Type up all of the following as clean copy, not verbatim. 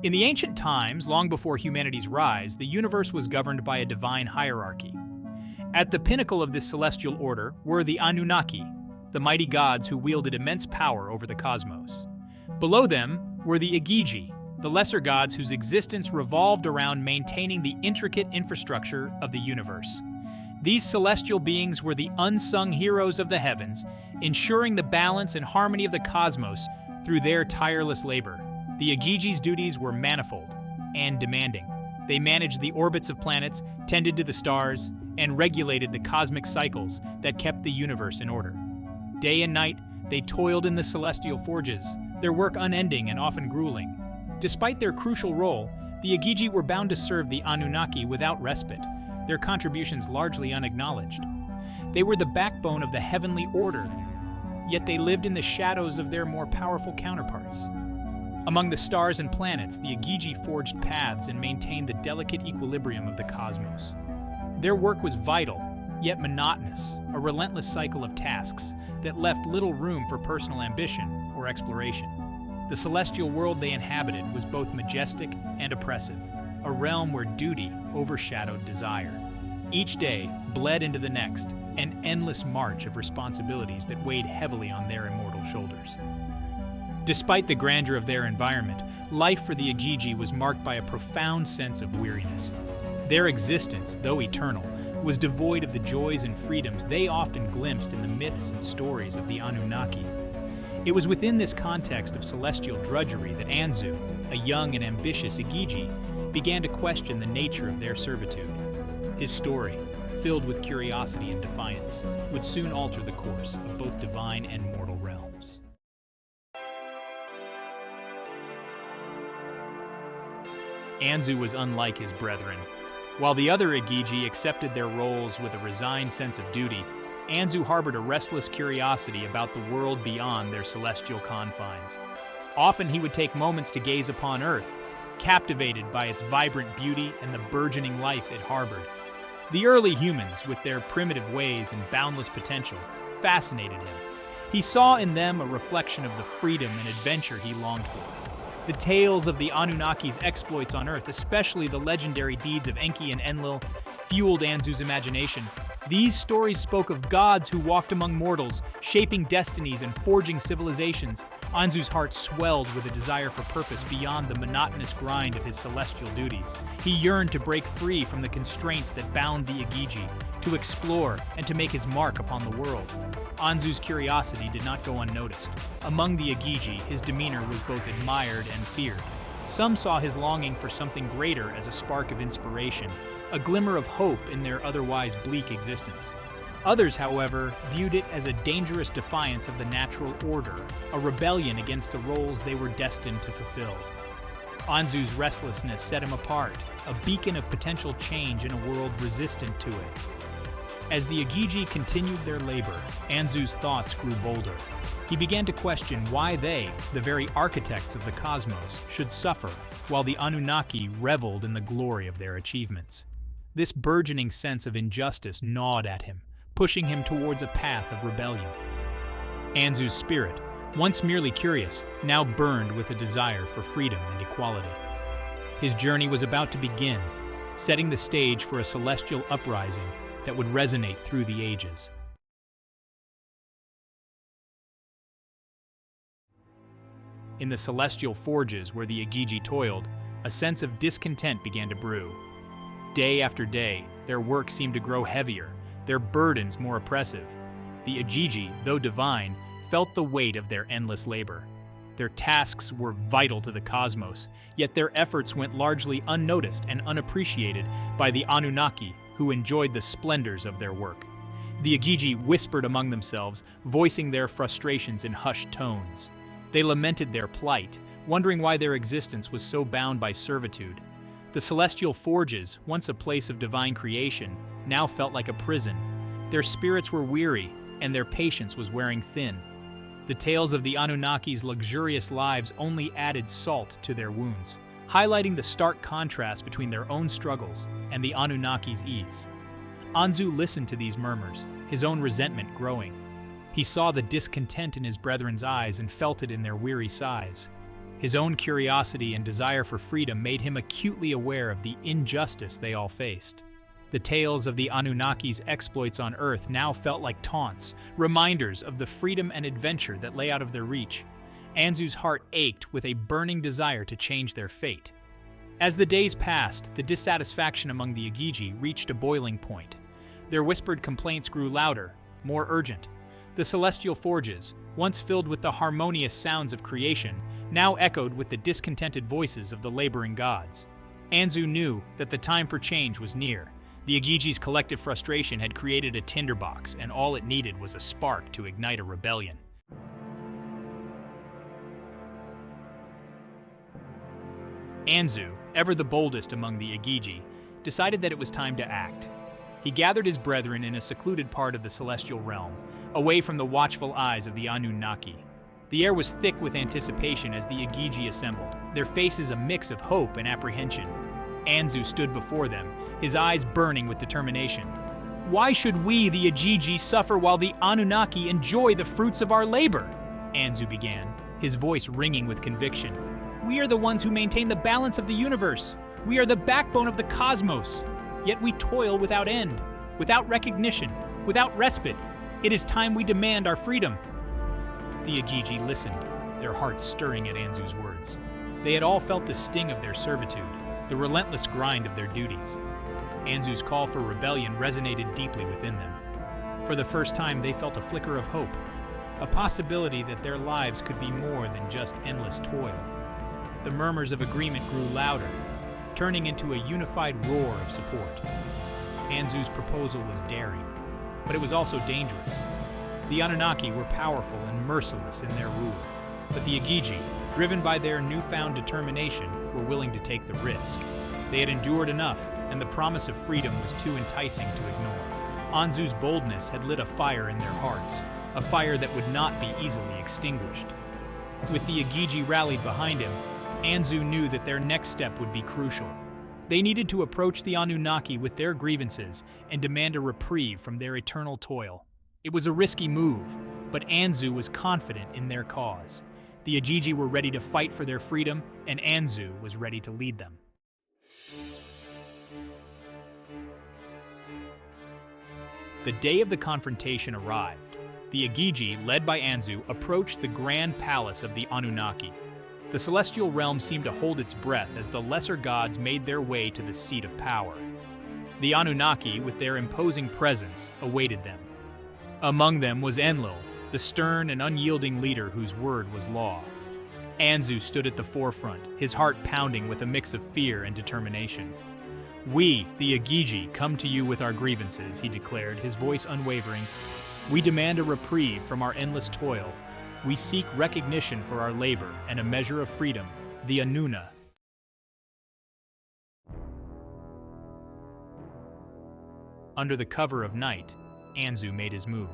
In the ancient times, long before humanity's rise, the universe was governed by a divine hierarchy. At the pinnacle of this celestial order were the Anunnaki, the mighty gods who wielded immense power over the cosmos. Below them were the Igigi, the lesser gods whose existence revolved around maintaining the intricate infrastructure of the universe. These celestial beings were the unsung heroes of the heavens, ensuring the balance and harmony of the cosmos through their tireless labor. The Igigi's duties were manifold and demanding. They managed the orbits of planets, tended to the stars, and regulated the cosmic cycles that kept the universe in order. Day and night, they toiled in the celestial forges, their work unending and often grueling. Despite their crucial role, the Igigi were bound to serve the Anunnaki without respite, their contributions largely unacknowledged. They were the backbone of the heavenly order, yet they lived in the shadows of their more powerful counterparts. Among the stars and planets, the Igigi forged paths and maintained the delicate equilibrium of the cosmos. Their work was vital, yet monotonous, a relentless cycle of tasks that left little room for personal ambition or exploration. The celestial world they inhabited was both majestic and oppressive, a realm where duty overshadowed desire. Each day bled into the next, an endless march of responsibilities that weighed heavily on their immortal shoulders. Despite the grandeur of their environment, life for the Igigi was marked by a profound sense of weariness. Their existence, though eternal, was devoid of the joys and freedoms they often glimpsed in the myths and stories of the Anunnaki. It was within this context of celestial drudgery that Anzu, a young and ambitious Igigi, began to question the nature of their servitude. His story, filled with curiosity and defiance, would soon alter the course of both divine and mortal realms. Anzu was unlike his brethren. While the other Igigi accepted their roles with a resigned sense of duty, Anzu harbored a restless curiosity about the world beyond their celestial confines. Often he would take moments to gaze upon Earth, captivated by its vibrant beauty and the burgeoning life it harbored. The early humans, with their primitive ways and boundless potential, fascinated him. He saw in them a reflection of the freedom and adventure he longed for. The tales of the Anunnaki's exploits on Earth, especially the legendary deeds of Enki and Enlil, fueled Anzu's imagination. These stories spoke of gods who walked among mortals, shaping destinies and forging civilizations. Anzu's heart swelled with a desire for purpose beyond the monotonous grind of his celestial duties. He yearned to break free from the constraints that bound the Igigi, to explore and to make his mark upon the world. Anzu's curiosity did not go unnoticed. Among the Igigi, his demeanor was both admired and feared. Some saw his longing for something greater as a spark of inspiration, a glimmer of hope in their otherwise bleak existence. Others, however, viewed it as a dangerous defiance of the natural order, a rebellion against the roles they were destined to fulfill. Anzu's restlessness set him apart, a beacon of potential change in a world resistant to it. As the Igigi continued their labor, Anzu's thoughts grew bolder. He began to question why they, the very architects of the cosmos, should suffer, while the Anunnaki reveled in the glory of their achievements. This burgeoning sense of injustice gnawed at him, pushing him towards a path of rebellion. Anzu's spirit, once merely curious, now burned with a desire for freedom and equality. His journey was about to begin, setting the stage for a celestial uprising that would resonate through the ages. In the celestial forges where the Igigi toiled, a sense of discontent began to brew. Day after day, their work seemed to grow heavier, their burdens more oppressive. The Igigi, though divine, felt the weight of their endless labor. Their tasks were vital to the cosmos, yet their efforts went largely unnoticed and unappreciated by the Anunnaki, who enjoyed the splendors of their work. The Igigi whispered among themselves, voicing their frustrations in hushed tones. They lamented their plight, wondering why their existence was so bound by servitude. The celestial forges, once a place of divine creation, now felt like a prison. Their spirits were weary, and their patience was wearing thin. The tales of the Anunnaki's luxurious lives only added salt to their wounds, highlighting the stark contrast between their own struggles and the Anunnaki's ease. Anzu listened to these murmurs, his own resentment growing. He saw the discontent in his brethren's eyes and felt it in their weary sighs. His own curiosity and desire for freedom made him acutely aware of the injustice they all faced. The tales of the Anunnaki's exploits on Earth now felt like taunts, reminders of the freedom and adventure that lay out of their reach. Anzu's heart ached with a burning desire to change their fate. As the days passed, the dissatisfaction among the Igigi reached a boiling point. Their whispered complaints grew louder, more urgent. The celestial forges, once filled with the harmonious sounds of creation, now echoed with the discontented voices of the laboring gods. Anzu knew that the time for change was near. The Igiji's collective frustration had created a tinderbox, and all it needed was a spark to ignite a rebellion. Anzu, ever the boldest among the Igigi, decided that it was time to act. He gathered his brethren in a secluded part of the celestial realm, away from the watchful eyes of the Anunnaki. The air was thick with anticipation as the Igigi assembled, their faces a mix of hope and apprehension. Anzu stood before them, his eyes burning with determination. "Why should we, the Igigi, suffer while the Anunnaki enjoy the fruits of our labor?" Anzu began, his voice ringing with conviction. "We are the ones who maintain the balance of the universe. We are the backbone of the cosmos. Yet we toil without end, without recognition, without respite. It is time we demand our freedom." The Igigi listened, their hearts stirring at Anzu's words. They had all felt the sting of their servitude, the relentless grind of their duties. Anzu's call for rebellion resonated deeply within them. For the first time, they felt a flicker of hope, a possibility that their lives could be more than just endless toil. The murmurs of agreement grew louder, turning into a unified roar of support. Anzu's proposal was daring, but it was also dangerous. The Anunnaki were powerful and merciless in their rule, but the Igigi, driven by their newfound determination, were willing to take the risk. They had endured enough, and the promise of freedom was too enticing to ignore. Anzu's boldness had lit a fire in their hearts, a fire that would not be easily extinguished. With the Igigi rallied behind him, Anzu knew that their next step would be crucial. They needed to approach the Anunnaki with their grievances and demand a reprieve from their eternal toil. It was a risky move, but Anzu was confident in their cause. The Igigi were ready to fight for their freedom, and Anzu was ready to lead them. The day of the confrontation arrived. The Igigi, led by Anzu, approached the grand palace of the Anunnaki. The celestial realm seemed to hold its breath as the lesser gods made their way to the seat of power. The Anunnaki, with their imposing presence, awaited them. Among them was Enlil, the stern and unyielding leader whose word was law. Anzu stood at the forefront, his heart pounding with a mix of fear and determination. "We, the Igigi, come to you with our grievances," he declared, his voice unwavering. "We demand a reprieve from our endless toil. We seek recognition for our labor and a measure of freedom, the Annuna." Under the cover of night, Anzu made his move.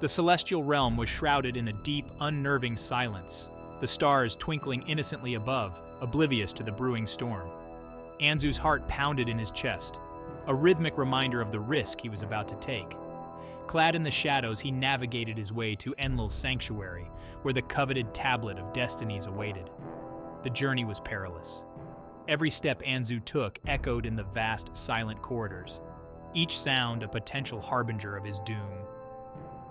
The celestial realm was shrouded in a deep, unnerving silence, the stars twinkling innocently above, oblivious to the brewing storm. Anzu's heart pounded in his chest, a rhythmic reminder of the risk he was about to take. Clad in the shadows, he navigated his way to Enlil's sanctuary, where the coveted tablet of destinies awaited. The journey was perilous. Every step Anzu took echoed in the vast, silent corridors, each sound a potential harbinger of his doom.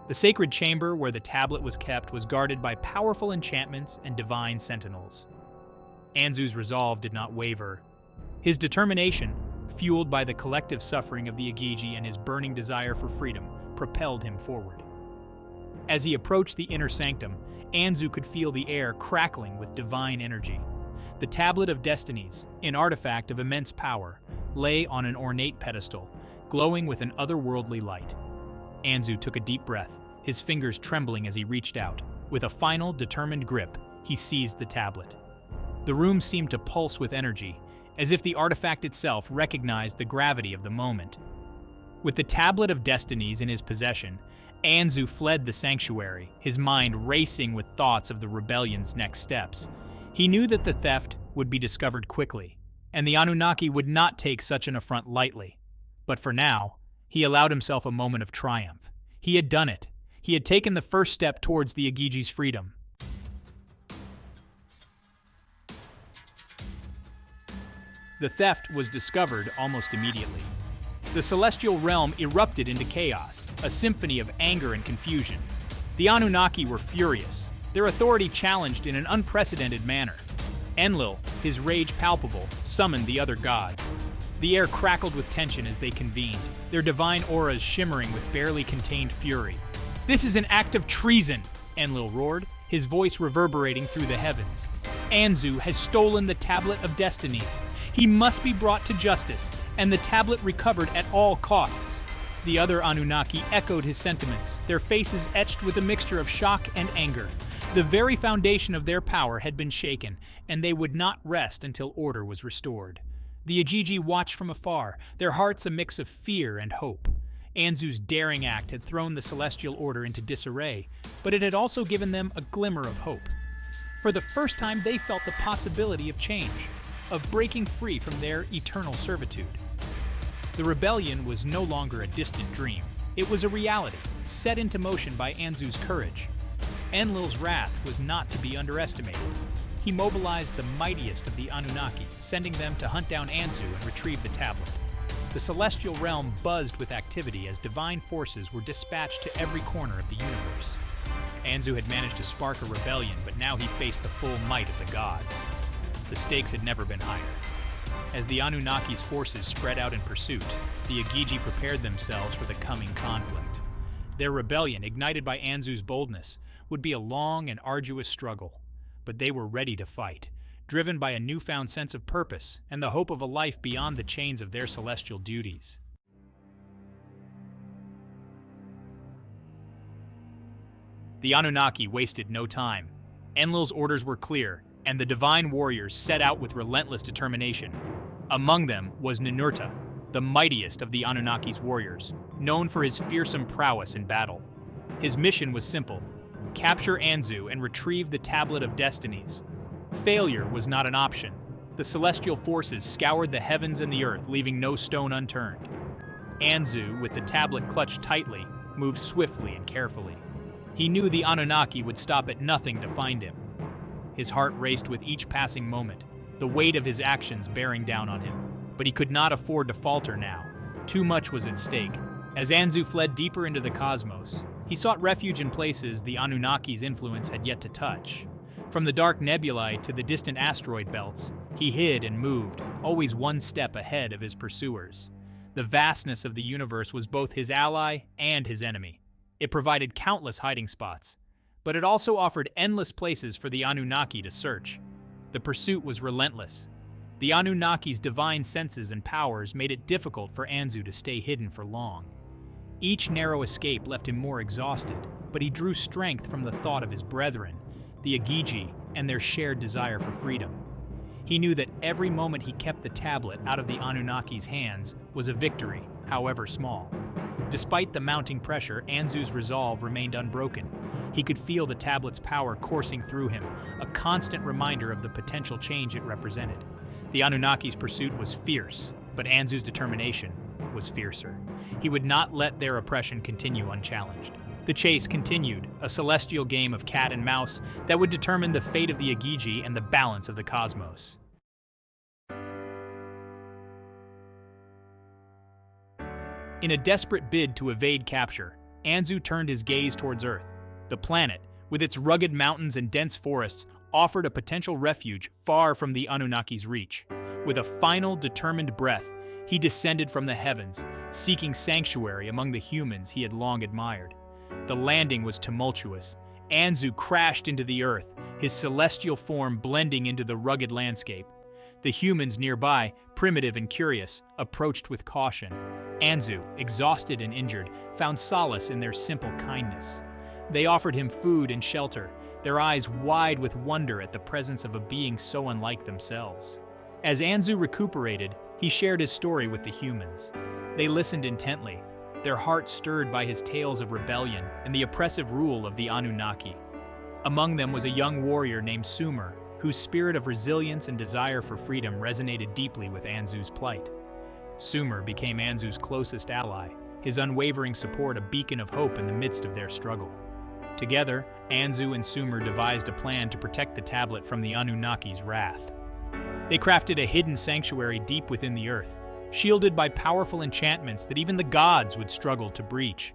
The sacred chamber where the tablet was kept was guarded by powerful enchantments and divine sentinels. Anzu's resolve did not waver. His determination, fueled by the collective suffering of the Igigi and his burning desire for freedom, propelled him forward. As he approached the inner sanctum, Anzu could feel the air crackling with divine energy. The Tablet of Destinies, an artifact of immense power, lay on an ornate pedestal, glowing with an otherworldly light. Anzu took a deep breath, his fingers trembling as he reached out. With a final, determined grip, he seized the tablet. The room seemed to pulse with energy, as if the artifact itself recognized the gravity of the moment. With the Tablet of Destinies in his possession, Anzu fled the sanctuary, his mind racing with thoughts of the rebellion's next steps. He knew that the theft would be discovered quickly, and the Anunnaki would not take such an affront lightly. But for now, he allowed himself a moment of triumph. He had done it. He had taken the first step towards the Igiji's freedom. The theft was discovered almost immediately. The celestial realm erupted into chaos, a symphony of anger and confusion. The Anunnaki were furious, their authority challenged in an unprecedented manner. Enlil, his rage palpable, summoned the other gods. The air crackled with tension as they convened, their divine auras shimmering with barely contained fury. "This is an act of treason," Enlil roared, his voice reverberating through the heavens. "Anzu has stolen the Tablet of Destinies. He must be brought to justice, and the tablet recovered at all costs." The other Anunnaki echoed his sentiments, their faces etched with a mixture of shock and anger. The very foundation of their power had been shaken, and they would not rest until order was restored. The Igigi watched from afar, their hearts a mix of fear and hope. Anzu's daring act had thrown the celestial order into disarray, but it had also given them a glimmer of hope. For the first time, they felt the possibility of change, of breaking free from their eternal servitude. The rebellion was no longer a distant dream. It was a reality, set into motion by Anzu's courage. Enlil's wrath was not to be underestimated. He mobilized the mightiest of the Anunnaki, sending them to hunt down Anzu and retrieve the tablet. The celestial realm buzzed with activity as divine forces were dispatched to every corner of the universe. Anzu had managed to spark a rebellion, but now he faced the full might of the gods. The stakes had never been higher. As the Anunnaki's forces spread out in pursuit, the Igigi prepared themselves for the coming conflict. Their rebellion, ignited by Anzu's boldness, would be a long and arduous struggle, but they were ready to fight, driven by a newfound sense of purpose and the hope of a life beyond the chains of their celestial duties. The Anunnaki wasted no time. Enlil's orders were clear, and the divine warriors set out with relentless determination. Among them was Ninurta, the mightiest of the Anunnaki's warriors, known for his fearsome prowess in battle. His mission was simple: capture Anzu and retrieve the Tablet of Destinies. Failure was not an option. The celestial forces scoured the heavens and the earth, leaving no stone unturned. Anzu, with the tablet clutched tightly, moved swiftly and carefully. He knew the Anunnaki would stop at nothing to find him. His heart raced with each passing moment, the weight of his actions bearing down on him. But he could not afford to falter now. Too much was at stake. As Anzu fled deeper into the cosmos, he sought refuge in places the Anunnaki's influence had yet to touch. From the dark nebulae to the distant asteroid belts, he hid and moved, always one step ahead of his pursuers. The vastness of the universe was both his ally and his enemy. It provided countless hiding spots, but it also offered endless places for the Anunnaki to search. The pursuit was relentless. The Anunnaki's divine senses and powers made it difficult for Anzu to stay hidden for long. Each narrow escape left him more exhausted, but he drew strength from the thought of his brethren, the Igigi, and their shared desire for freedom. He knew that every moment he kept the tablet out of the Anunnaki's hands was a victory, however small. Despite the mounting pressure, Anzu's resolve remained unbroken. He could feel the tablet's power coursing through him, a constant reminder of the potential change it represented. The Anunnaki's pursuit was fierce, but Anzu's determination was fiercer. He would not let their oppression continue unchallenged. The chase continued, a celestial game of cat and mouse that would determine the fate of the Igigi and the balance of the cosmos. In a desperate bid to evade capture, Anzu turned his gaze towards Earth. The planet, with its rugged mountains and dense forests, offered a potential refuge far from the Anunnaki's reach. With a final, determined breath, he descended from the heavens, seeking sanctuary among the humans he had long admired. The landing was tumultuous. Anzu crashed into the earth, his celestial form blending into the rugged landscape. The humans nearby, primitive and curious, approached with caution. Anzu, exhausted and injured, found solace in their simple kindness. They offered him food and shelter, their eyes wide with wonder at the presence of a being so unlike themselves. As Anzu recuperated, he shared his story with the humans. They listened intently, their hearts stirred by his tales of rebellion and the oppressive rule of the Anunnaki. Among them was a young warrior named Sumer, whose spirit of resilience and desire for freedom resonated deeply with Anzu's plight. Sumer became Anzu's closest ally, his unwavering support a beacon of hope in the midst of their struggle. Together, Anzu and Sumer devised a plan to protect the tablet from the Anunnaki's wrath. They crafted a hidden sanctuary deep within the earth, shielded by powerful enchantments that even the gods would struggle to breach.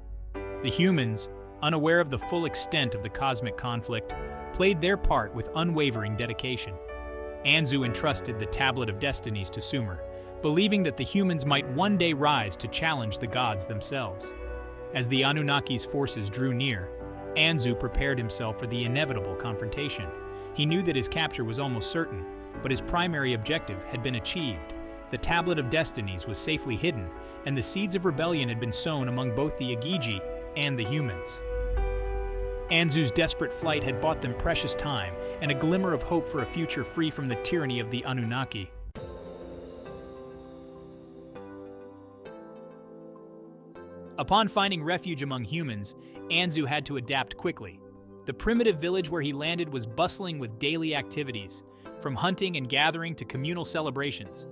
The humans, unaware of the full extent of the cosmic conflict, played their part with unwavering dedication. Anzu entrusted the Tablet of Destinies to Sumer, believing that the humans might one day rise to challenge the gods themselves. As the Anunnaki's forces drew near, Anzu prepared himself for the inevitable confrontation. He knew that his capture was almost certain, but his primary objective had been achieved. The Tablet of Destinies was safely hidden, and the seeds of rebellion had been sown among both the Igigi and the humans. Anzu's desperate flight had bought them precious time and a glimmer of hope for a future free from the tyranny of the Anunnaki. Upon finding refuge among humans, Anzu had to adapt quickly. The primitive village where he landed was bustling with daily activities, from hunting and gathering to communal celebrations.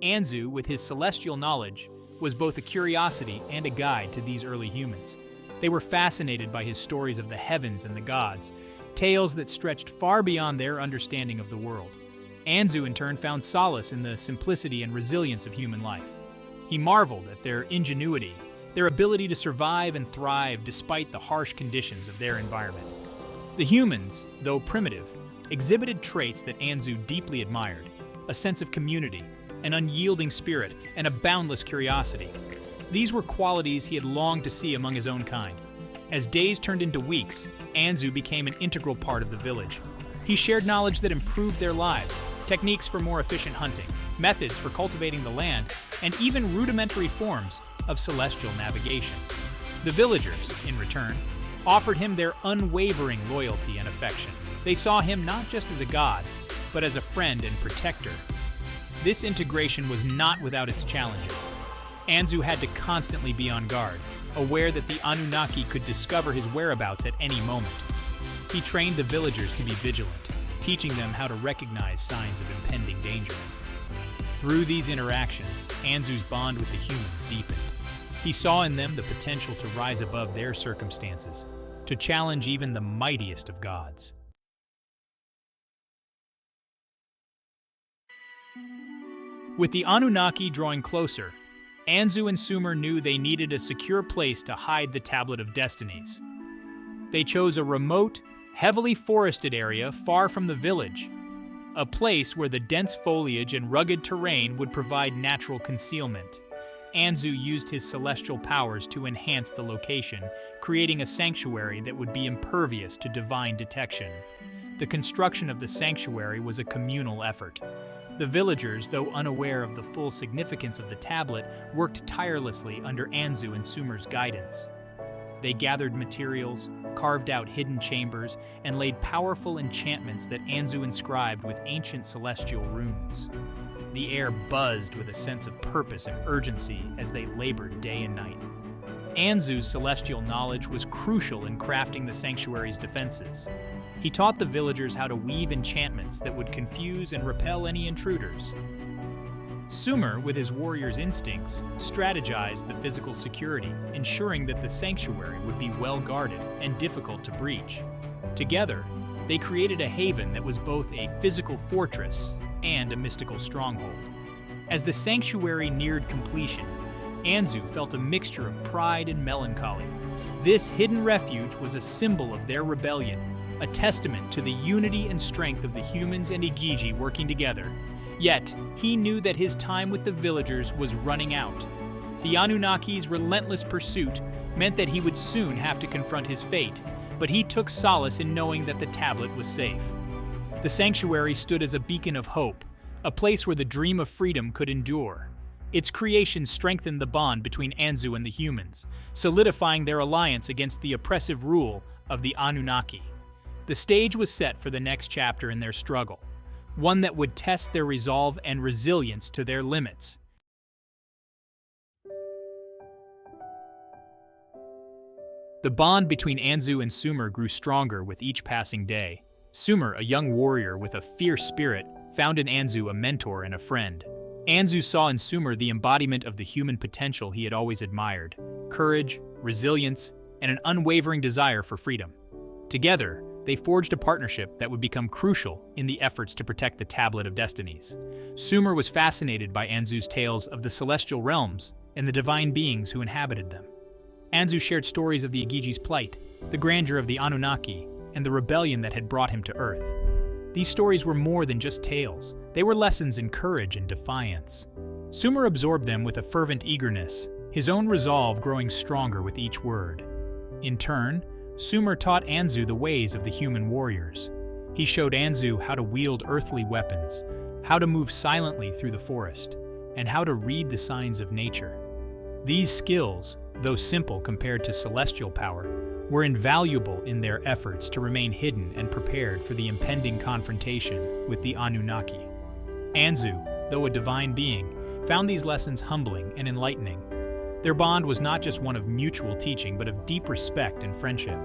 Anzu, with his celestial knowledge, was both a curiosity and a guide to these early humans. They were fascinated by his stories of the heavens and the gods, tales that stretched far beyond their understanding of the world. Anzu, in turn, found solace in the simplicity and resilience of human life. He marveled at their ingenuity, their ability to survive and thrive despite the harsh conditions of their environment. The humans, though primitive, exhibited traits that Anzu deeply admired: a sense of community, an unyielding spirit, and a boundless curiosity. These were qualities he had longed to see among his own kind. As days turned into weeks, Anzu became an integral part of the village. He shared knowledge that improved their lives, techniques for more efficient hunting, methods for cultivating the land, and even rudimentary forms of celestial navigation. The villagers, in return, offered him their unwavering loyalty and affection. They saw him not just as a god, but as a friend and protector. This integration was not without its challenges. Anzu had to constantly be on guard, aware that the Anunnaki could discover his whereabouts at any moment. He trained the villagers to be vigilant, teaching them how to recognize signs of impending danger. Through these interactions, Anzu's bond with the humans deepened. He saw in them the potential to rise above their circumstances, to challenge even the mightiest of gods. With the Anunnaki drawing closer, Anzu and Sumer knew they needed a secure place to hide the Tablet of Destinies. They chose a remote, heavily forested area far from the village, a place where the dense foliage and rugged terrain would provide natural concealment. Anzu used his celestial powers to enhance the location, creating a sanctuary that would be impervious to divine detection. The construction of the sanctuary was a communal effort. The villagers, though unaware of the full significance of the tablet, worked tirelessly under Anzu and Sumer's guidance. They gathered materials, carved out hidden chambers, and laid powerful enchantments that Anzu inscribed with ancient celestial runes. The air buzzed with a sense of purpose and urgency as they labored day and night. Anzu's celestial knowledge was crucial in crafting the sanctuary's defenses. He taught the villagers how to weave enchantments that would confuse and repel any intruders. Sumer, with his warrior's instincts, strategized the physical security, ensuring that the sanctuary would be well guarded and difficult to breach. Together, they created a haven that was both a physical fortress and a mystical stronghold. As the sanctuary neared completion, Anzu felt a mixture of pride and melancholy. This hidden refuge was a symbol of their rebellion, a testament to the unity and strength of the humans and Igigi working together. Yet, he knew that his time with the villagers was running out. The Anunnaki's relentless pursuit meant that he would soon have to confront his fate, but he took solace in knowing that the tablet was safe. The sanctuary stood as a beacon of hope, a place where the dream of freedom could endure. Its creation strengthened the bond between Anzu and the humans, solidifying their alliance against the oppressive rule of the Anunnaki. The stage was set for the next chapter in their struggle, one that would test their resolve and resilience to their limits. The bond between Anzu and Sumer grew stronger with each passing day. Sumer, a young warrior with a fierce spirit, found in Anzu a mentor and a friend. Anzu saw in Sumer the embodiment of the human potential he had always admired: courage, resilience, and an unwavering desire for freedom. Together, they forged a partnership that would become crucial in the efforts to protect the Tablet of Destinies. Sumer was fascinated by Anzu's tales of the celestial realms and the divine beings who inhabited them. Anzu shared stories of the Igigi's plight, the grandeur of the Anunnaki, and the rebellion that had brought him to Earth. These stories were more than just tales. They were lessons in courage and defiance. Sumer absorbed them with a fervent eagerness, his own resolve growing stronger with each word. In turn, Sumer taught Anzu the ways of the human warriors. He showed Anzu how to wield earthly weapons, how to move silently through the forest, and how to read the signs of nature. These skills, though simple compared to celestial power, were invaluable in their efforts to remain hidden and prepared for the impending confrontation with the Anunnaki. Anzu, though a divine being, found these lessons humbling and enlightening. Their bond was not just one of mutual teaching, but of deep respect and friendship.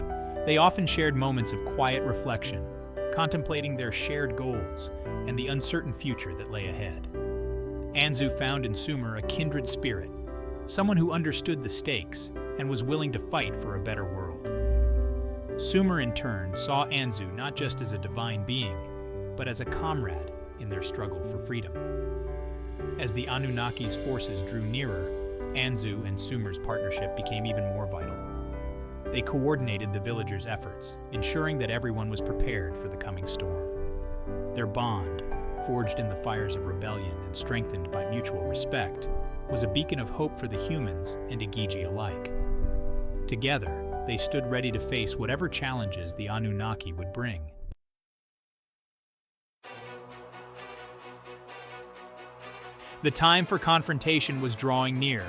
They often shared moments of quiet reflection, contemplating their shared goals and the uncertain future that lay ahead. Anzu found in Sumer a kindred spirit, someone who understood the stakes and was willing to fight for a better world. Sumer, in turn, saw Anzu not just as a divine being, but as a comrade in their struggle for freedom. As the Anunnaki's forces drew nearer, Anzu and Sumer's partnership became even more vital. They coordinated the villagers' efforts, ensuring that everyone was prepared for the coming storm. Their bond, forged in the fires of rebellion and strengthened by mutual respect, was a beacon of hope for the humans and Igigi alike. Together, they stood ready to face whatever challenges the Anunnaki would bring. The time for confrontation was drawing near.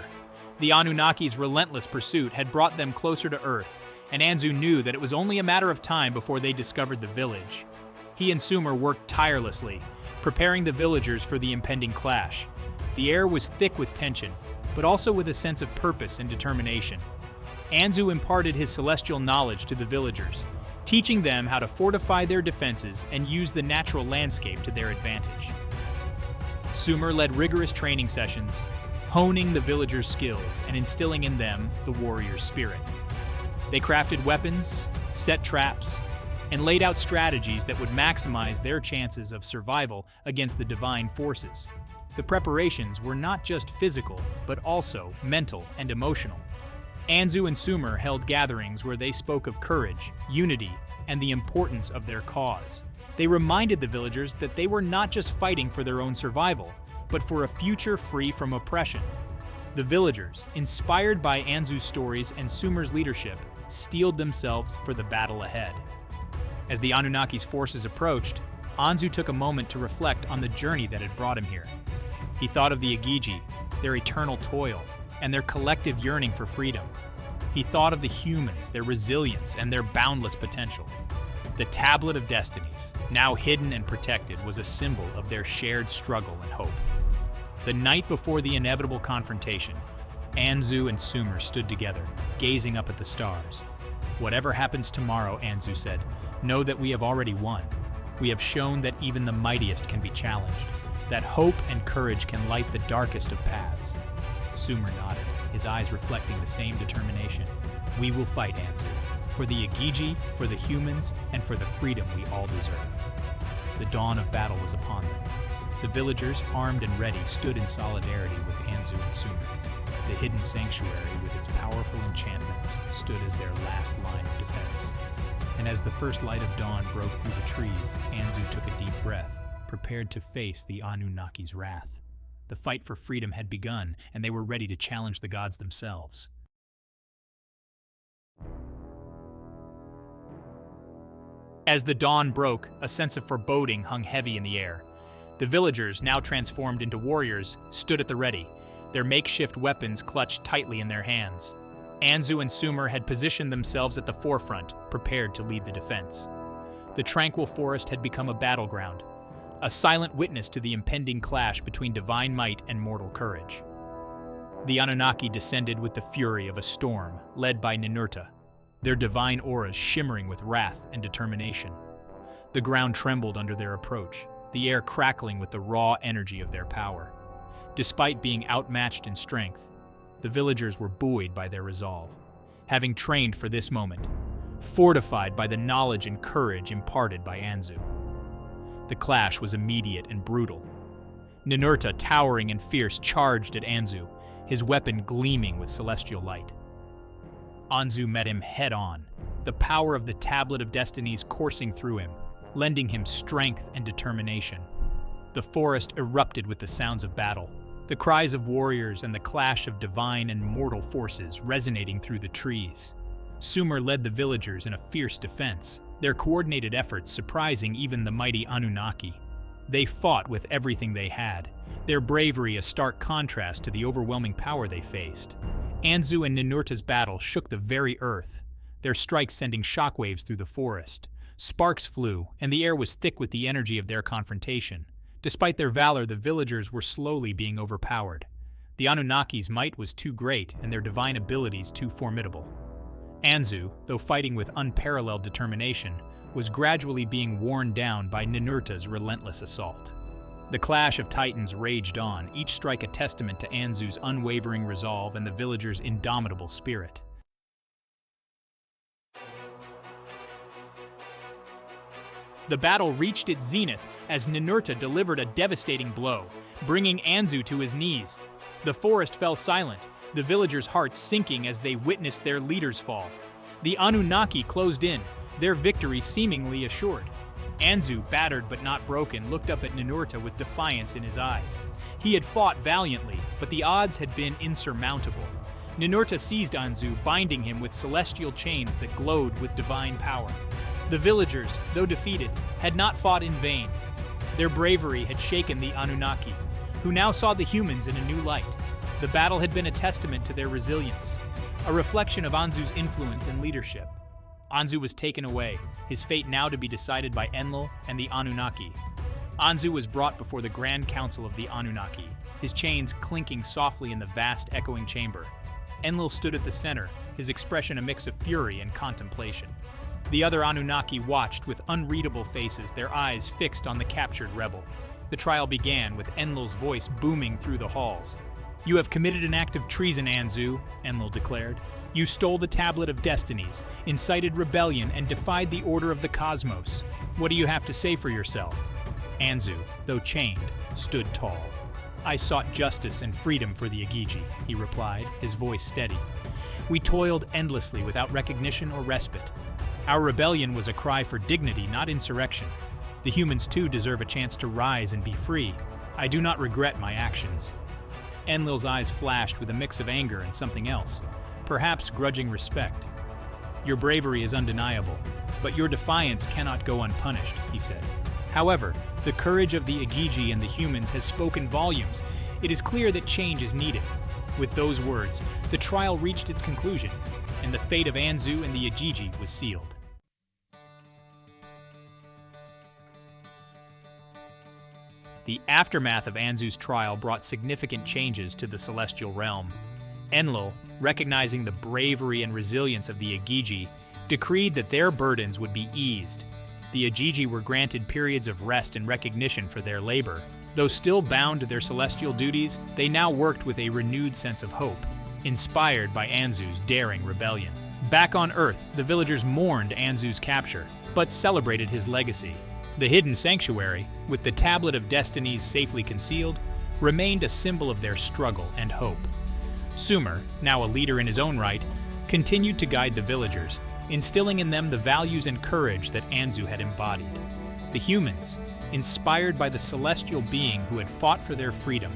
The Anunnaki's relentless pursuit had brought them closer to Earth, and Anzu knew that it was only a matter of time before they discovered the village. He and Sumer worked tirelessly, preparing the villagers for the impending clash. The air was thick with tension, but also with a sense of purpose and determination. Anzu imparted his celestial knowledge to the villagers, teaching them how to fortify their defenses and use the natural landscape to their advantage. Sumer led rigorous training sessions, honing the villagers' skills and instilling in them the warrior spirit. They crafted weapons, set traps, and laid out strategies that would maximize their chances of survival against the divine forces. The preparations were not just physical, but also mental and emotional. Anzu and Sumer held gatherings where they spoke of courage, unity, and the importance of their cause. They reminded the villagers that they were not just fighting for their own survival, but for a future free from oppression. The villagers, inspired by Anzu's stories and Sumer's leadership, steeled themselves for the battle ahead. As the Anunnaki's forces approached, Anzu took a moment to reflect on the journey that had brought him here. He thought of the Igigi, their eternal toil, and their collective yearning for freedom. He thought of the humans, their resilience, and their boundless potential. The Tablet of Destinies, now hidden and protected, was a symbol of their shared struggle and hope. The night before the inevitable confrontation, Anzu and Sumer stood together, gazing up at the stars. "Whatever happens tomorrow," Anzu said, "know that we have already won. We have shown that even the mightiest can be challenged, that hope and courage can light the darkest of paths." Sumer nodded, his eyes reflecting the same determination. "We will fight, Anzu, for the Igigi, for the humans, and for the freedom we all deserve." The dawn of battle was upon them. The villagers, armed and ready, stood in solidarity with Anzu and Sumer. The hidden sanctuary, with its powerful enchantments, stood as their last line of defense. And as the first light of dawn broke through the trees, Anzu took a deep breath, prepared to face the Anunnaki's wrath. The fight for freedom had begun, and they were ready to challenge the gods themselves. As the dawn broke, a sense of foreboding hung heavy in the air. The villagers, now transformed into warriors, stood at the ready, their makeshift weapons clutched tightly in their hands. Anzu and Sumer had positioned themselves at the forefront, prepared to lead the defense. The tranquil forest had become a battleground, a silent witness to the impending clash between divine might and mortal courage. The Anunnaki descended with the fury of a storm, led by Ninurta, their divine auras shimmering with wrath and determination. The ground trembled under their approach, the air crackling with the raw energy of their power. Despite being outmatched in strength, the villagers were buoyed by their resolve, having trained for this moment, fortified by the knowledge and courage imparted by Anzu. The clash was immediate and brutal. Ninurta, towering and fierce, charged at Anzu, his weapon gleaming with celestial light. Anzu met him head-on, the power of the Tablet of Destinies coursing through him, lending him strength and determination. The forest erupted with the sounds of battle, the cries of warriors and the clash of divine and mortal forces resonating through the trees. Sumer led the villagers in a fierce defense, their coordinated efforts surprising even the mighty Anunnaki. They fought with everything they had, their bravery a stark contrast to the overwhelming power they faced. Anzu and Ninurta's battle shook the very earth, their strikes sending shockwaves through the forest. Sparks flew, and the air was thick with the energy of their confrontation. Despite their valor, the villagers were slowly being overpowered. The Anunnaki's might was too great, and their divine abilities too formidable. Anzu, though fighting with unparalleled determination, was gradually being worn down by Ninurta's relentless assault. The clash of titans raged on, each strike a testament to Anzu's unwavering resolve and the villagers' indomitable spirit. The battle reached its zenith as Ninurta delivered a devastating blow, bringing Anzu to his knees. The forest fell silent, the villagers' hearts sinking as they witnessed their leaders fall. The Anunnaki closed in, their victory seemingly assured. Anzu, battered but not broken, looked up at Ninurta with defiance in his eyes. He had fought valiantly, but the odds had been insurmountable. Ninurta seized Anzu, binding him with celestial chains that glowed with divine power. The villagers, though defeated, had not fought in vain. Their bravery had shaken the Anunnaki, who now saw the humans in a new light. The battle had been a testament to their resilience, a reflection of Anzu's influence and leadership. Anzu was taken away, his fate now to be decided by Enlil and the Anunnaki. Anzu was brought before the Grand Council of the Anunnaki, his chains clinking softly in the vast echoing chamber. Enlil stood at the center, his expression a mix of fury and contemplation. The other Anunnaki watched with unreadable faces, their eyes fixed on the captured rebel. The trial began with Enlil's voice booming through the halls. "You have committed an act of treason, Anzu," Enlil declared. "You stole the Tablet of Destinies, incited rebellion, and defied the order of the cosmos. What do you have to say for yourself?" Anzu, though chained, stood tall. "I sought justice and freedom for the Igigi," he replied, his voice steady. "We toiled endlessly without recognition or respite. Our rebellion was a cry for dignity, not insurrection. The humans too deserve a chance to rise and be free. I do not regret my actions." Enlil's eyes flashed with a mix of anger and something else, perhaps grudging respect. "Your bravery is undeniable, but your defiance cannot go unpunished," he said. "However, the courage of the Igigi and the humans has spoken volumes. It is clear that change is needed." With those words, the trial reached its conclusion, and the fate of Anzu and the Igigi was sealed. The aftermath of Anzu's trial brought significant changes to the celestial realm. Enlil, recognizing the bravery and resilience of the Igigi, decreed that their burdens would be eased. The Igigi were granted periods of rest and recognition for their labor. Though still bound to their celestial duties, they now worked with a renewed sense of hope, inspired by Anzu's daring rebellion. Back on Earth, the villagers mourned Anzu's capture, but celebrated his legacy. The hidden sanctuary, with the Tablet of Destinies safely concealed, remained a symbol of their struggle and hope. Sumer, now a leader in his own right, continued to guide the villagers, instilling in them the values and courage that Anzu had embodied. The humans, inspired by the celestial being who had fought for their freedom,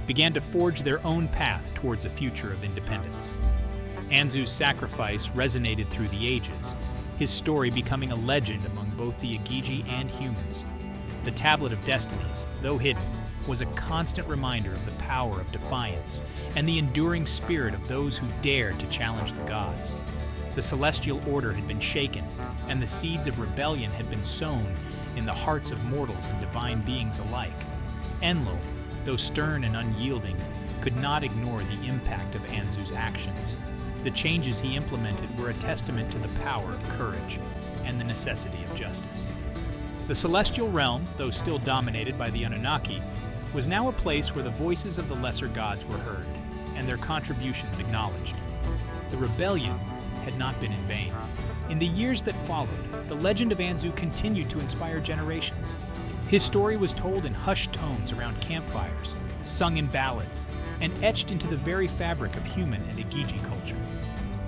began to forge their own path towards a future of independence. Anzu's sacrifice resonated through the ages, his story becoming a legend among both the Igigi and humans. The Tablet of Destinies, though hidden, was a constant reminder of the power of defiance and the enduring spirit of those who dared to challenge the gods. The celestial order had been shaken, and the seeds of rebellion had been sown in the hearts of mortals and divine beings alike. Enlil, though stern and unyielding, could not ignore the impact of Anzu's actions. The changes he implemented were a testament to the power of courage and the necessity of justice. The celestial realm, though still dominated by the Anunnaki, was now a place where the voices of the lesser gods were heard, and their contributions acknowledged. The rebellion had not been in vain. In the years that followed, the legend of Anzu continued to inspire generations. His story was told in hushed tones around campfires, sung in ballads, and etched into the very fabric of human and Igigi culture.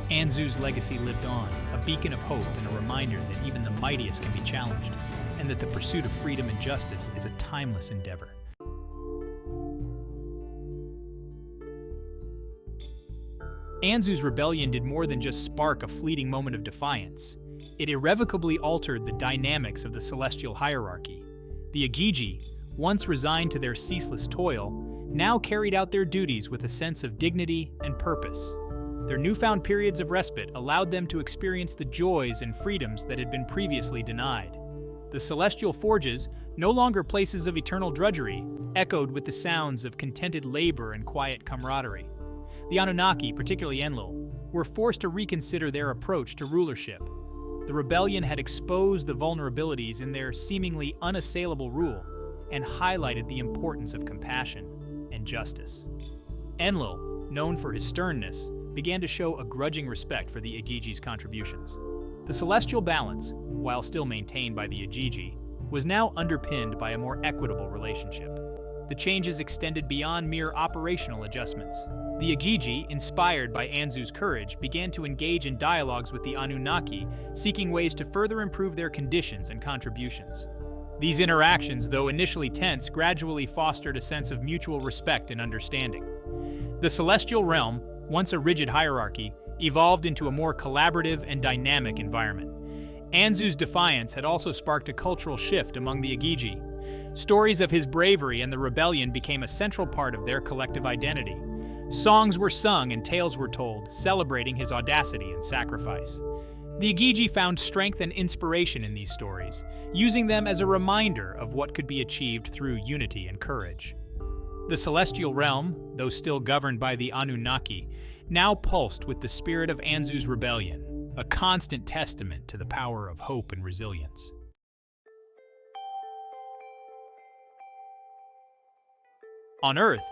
Anzu's legacy lived on, a beacon of hope and a reminder that even the mightiest can be challenged, and that the pursuit of freedom and justice is a timeless endeavor. Anzu's rebellion did more than just spark a fleeting moment of defiance. It irrevocably altered the dynamics of the celestial hierarchy. The Igigi, once resigned to their ceaseless toil, now carried out their duties with a sense of dignity and purpose. Their newfound periods of respite allowed them to experience the joys and freedoms that had been previously denied. The celestial forges, no longer places of eternal drudgery, echoed with the sounds of contented labor and quiet camaraderie. The Anunnaki, particularly Enlil, were forced to reconsider their approach to rulership. The rebellion had exposed the vulnerabilities in their seemingly unassailable rule and highlighted the importance of compassion and justice. Enlil, known for his sternness, began to show a grudging respect for the Igigi's contributions. The celestial balance, while still maintained by the Igigi, was now underpinned by a more equitable relationship. The changes extended beyond mere operational adjustments. The Igigi, inspired by Anzu's courage, began to engage in dialogues with the Anunnaki, seeking ways to further improve their conditions and contributions. These interactions, though initially tense, gradually fostered a sense of mutual respect and understanding. The celestial realm, once a rigid hierarchy, evolved into a more collaborative and dynamic environment. Anzu's defiance had also sparked a cultural shift among the Igigi. Stories of his bravery and the rebellion became a central part of their collective identity. Songs were sung and tales were told, celebrating his audacity and sacrifice. The Igigi found strength and inspiration in these stories, using them as a reminder of what could be achieved through unity and courage. The celestial realm, though still governed by the Anunnaki, now pulsed with the spirit of Anzu's rebellion, a constant testament to the power of hope and resilience. On Earth,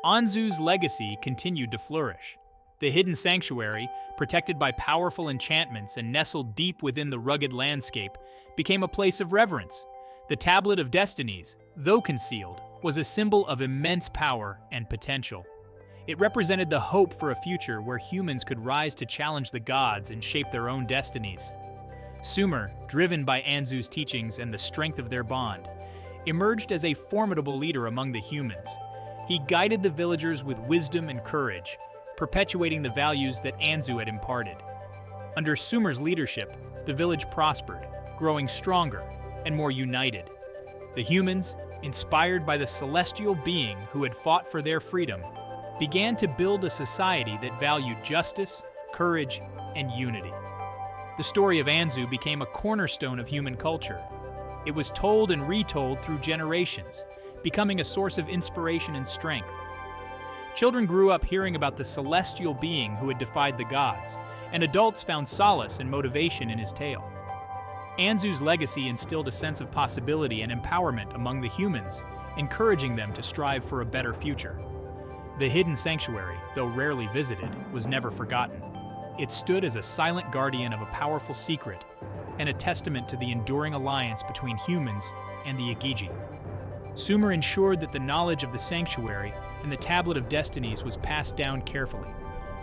Anzu's legacy continued to flourish. The hidden sanctuary, protected by powerful enchantments and nestled deep within the rugged landscape, became a place of reverence. The Tablet of Destinies, though concealed, was a symbol of immense power and potential. It represented the hope for a future where humans could rise to challenge the gods and shape their own destinies. Sumer, driven by Anzu's teachings and the strength of their bond, emerged as a formidable leader among the humans. He guided the villagers with wisdom and courage, perpetuating the values that Anzu had imparted. Under Sumer's leadership, the village prospered, growing stronger and more united. The humans, inspired by the celestial being who had fought for their freedom, began to build a society that valued justice, courage, and unity. The story of Anzu became a cornerstone of human culture. It was told and retold through generations, becoming a source of inspiration and strength. Children grew up hearing about the celestial being who had defied the gods, and adults found solace and motivation in his tale. Anzu's legacy instilled a sense of possibility and empowerment among the humans, encouraging them to strive for a better future. The hidden sanctuary, though rarely visited, was never forgotten. It stood as a silent guardian of a powerful secret and a testament to the enduring alliance between humans and the Igigi. Sumer ensured that the knowledge of the sanctuary and the Tablet of Destinies was passed down carefully,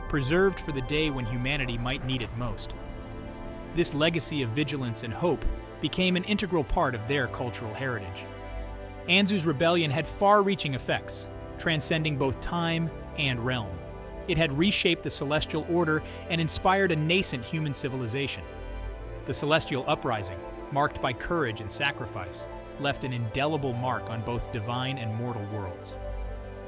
preserved for the day when humanity might need it most. This legacy of vigilance and hope became an integral part of their cultural heritage. Anzu's rebellion had far-reaching effects, transcending both time and realm. It had reshaped the celestial order and inspired a nascent human civilization. The celestial uprising, marked by courage and sacrifice, left an indelible mark on both divine and mortal worlds.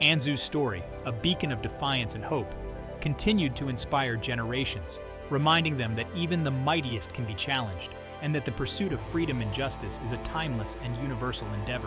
Anzu's story, a beacon of defiance and hope, continued to inspire generations, reminding them that even the mightiest can be challenged, and that the pursuit of freedom and justice is a timeless and universal endeavor.